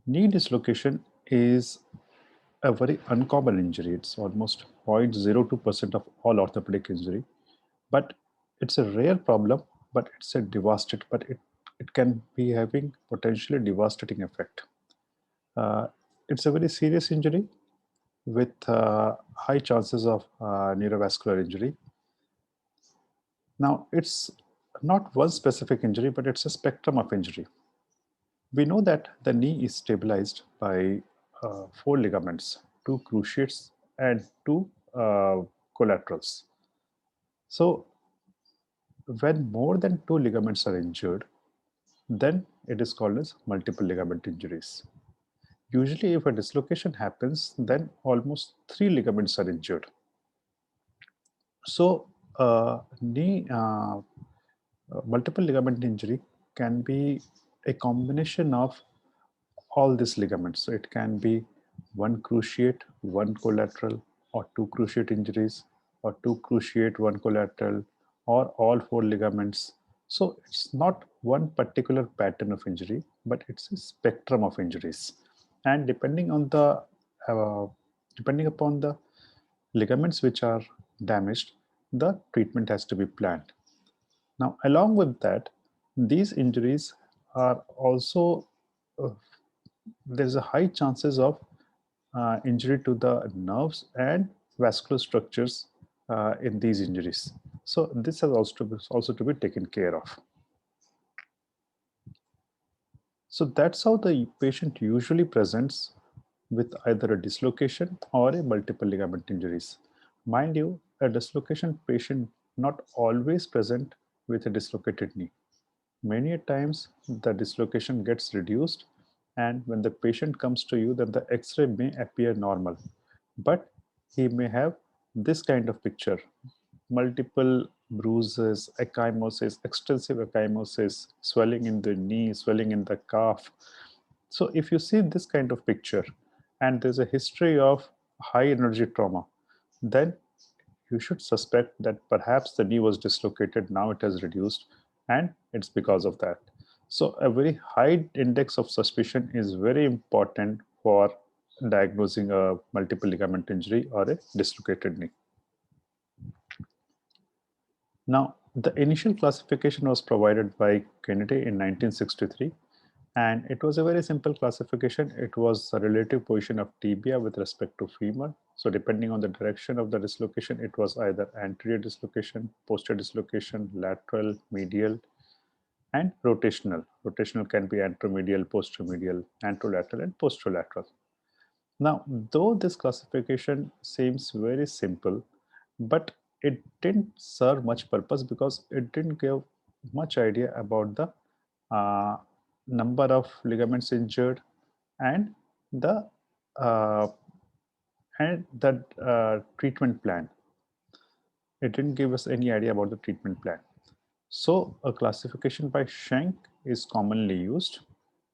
Knee dislocation is a very uncommon injury. It's almost 0.02% of all orthopedic injury, but it's a rare problem. But it's a devastating. It can be having potentially devastating effect. Uh, it's a very serious injury with high chances of neurovascular injury. Now, it's not one specific injury, but it's a spectrum of injury. We know that the knee is stabilized by four ligaments, two cruciates and two collaterals. So when more than two ligaments are injured, then it is called as multiple ligament injuries. Usually if a dislocation happens, then almost three ligaments are injured. So knee multiple ligament injury can be a combination of all these ligaments. So it can be one cruciate, one collateral, or two cruciate injuries, or two cruciate, one collateral, or all four ligaments. So it's not one particular pattern of injury, but it's a spectrum of injuries. And uh, depending upon the ligaments which are damaged, the treatment has to be planned. Now, along with that, these injuries are also uh, there's a high chances of injury to the nerves and vascular structures in these injuries. So this has also to be taken care of. So that's how the patient usually presents with either a dislocation or a multiple ligament injuries. Mind you, a dislocation patient not always present with a dislocated knee. Many a times the dislocation gets reduced, and when the patient comes to you, then the X-ray may appear normal, but he may have this kind of picture: multiple bruises, ecchymosis, extensive ecchymosis, swelling in the knee, swelling in the calf. So if you see this kind of picture and there's a history of high energy trauma, then you should suspect that perhaps the knee was dislocated, now it has reduced, and it's because of that. So a very high index of suspicion is very important for diagnosing a multiple ligament injury or a dislocated knee. Now, the initial classification was provided by Kennedy in 1963, and it was a very simple classification. It was a relative position of tibia with respect to femur. So depending on the direction of the dislocation, it was either anterior dislocation, posterior dislocation, lateral, medial, and rotational. Rotational can be anteromedial, posteromedial, anterolateral, and posterolateral. Now, though this classification seems very simple, but it didn't serve much purpose because it didn't give much idea about the uh, number of ligaments injured and the uh, treatment plan. It didn't give us any idea about the treatment plan. So a classification by Schenk is commonly used,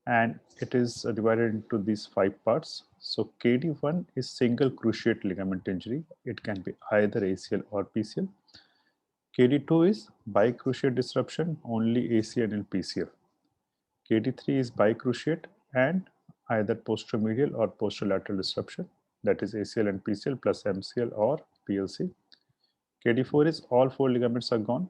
and it is divided into these five parts. So KD1 is single cruciate ligament injury. It can be either ACL or PCL. KD2 is bicruciate disruption, only ACL and PCL. KD3 is bicruciate and either posteromedial or posterolateral disruption, that is ACL and PCL plus MCL or PLC. KD4 is all four ligaments are gone,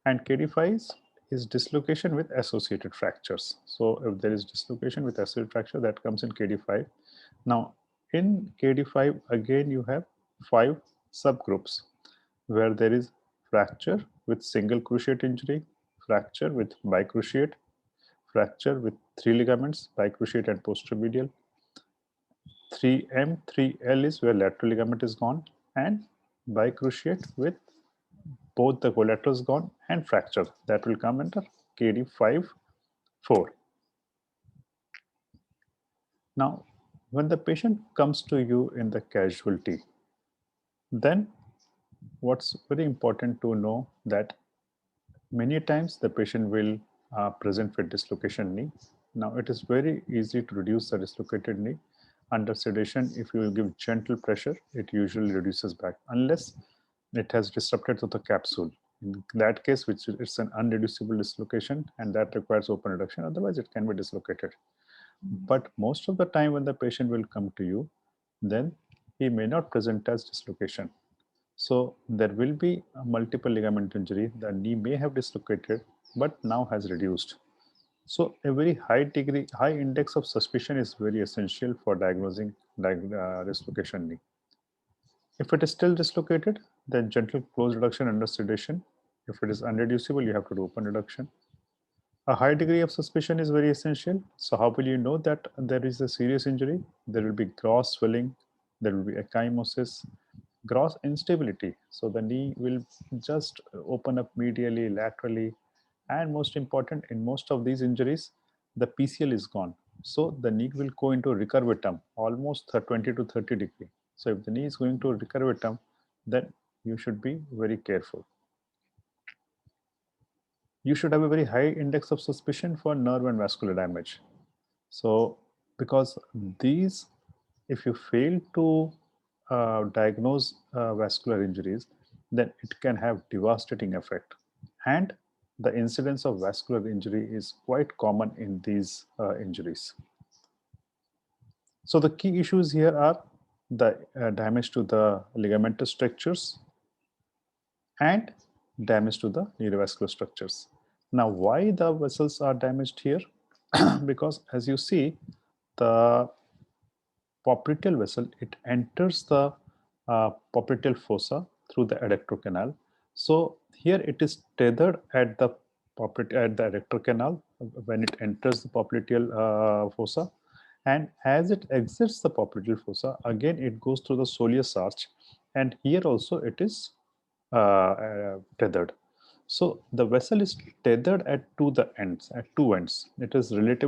and KD5 is dislocation with associated fractures. So if there is dislocation with associated fracture, that comes in KD5. Now in KD5 again you have five subgroups where there is fracture with single cruciate injury, fracture with bicruciate, fracture with three ligaments, bicruciate and posteromedial. 3M, 3L is where lateral ligament is gone, and bicruciate with both the collaterals gone and fracture. That will come under KD5 4. Now, when the patient comes to you in the casualty, then what's very important to know that many times the patient will present with dislocation knee. Now, it is very easy to reduce the dislocated knee. Under sedation, if you give gentle pressure, it usually reduces back, unless it has disrupted to the capsule. In that case, it's an unreducible dislocation, and that requires open reduction. Otherwise, it can be dislocated. But most of the time when the patient will come to you, then he may not present as dislocation. So there will be a multiple ligament injury. The knee may have dislocated, but now has reduced. So a very high index of suspicion is very essential for diagnosing dislocation knee. If it is still dislocated, then gentle close reduction under sedation. If it is unreducible, you have to do open reduction. A high degree of suspicion is very essential. So how will you know that there is a serious injury? There will be gross swelling, there will be ecchymosis, gross instability. So the knee will just open up medially, laterally, and most important, in most of these injuries, the PCL is gone. So the knee will go into recurvatum, almost 20 to 30 degree. So if the knee is going to recurvatum, then you should be very careful. You should have a very high index of suspicion for nerve and vascular damage. So because these, if you fail to diagnose vascular injuries, then it can have devastating effect. And the incidence of vascular injury is quite common in these injuries. So the key issues here are the damage to the ligamentous structures and damage to the neurovascular structures. Now, why the vessels are damaged here? Because as you see, the popliteal vessel, it enters the popliteal fossa through the adductor canal. So here it is tethered at the adductor canal when it enters the popliteal fossa, and as it exits the popliteal fossa, again it goes through the soleus arch, and here also it is tethered. So the vessel is tethered at two ends. It is relatively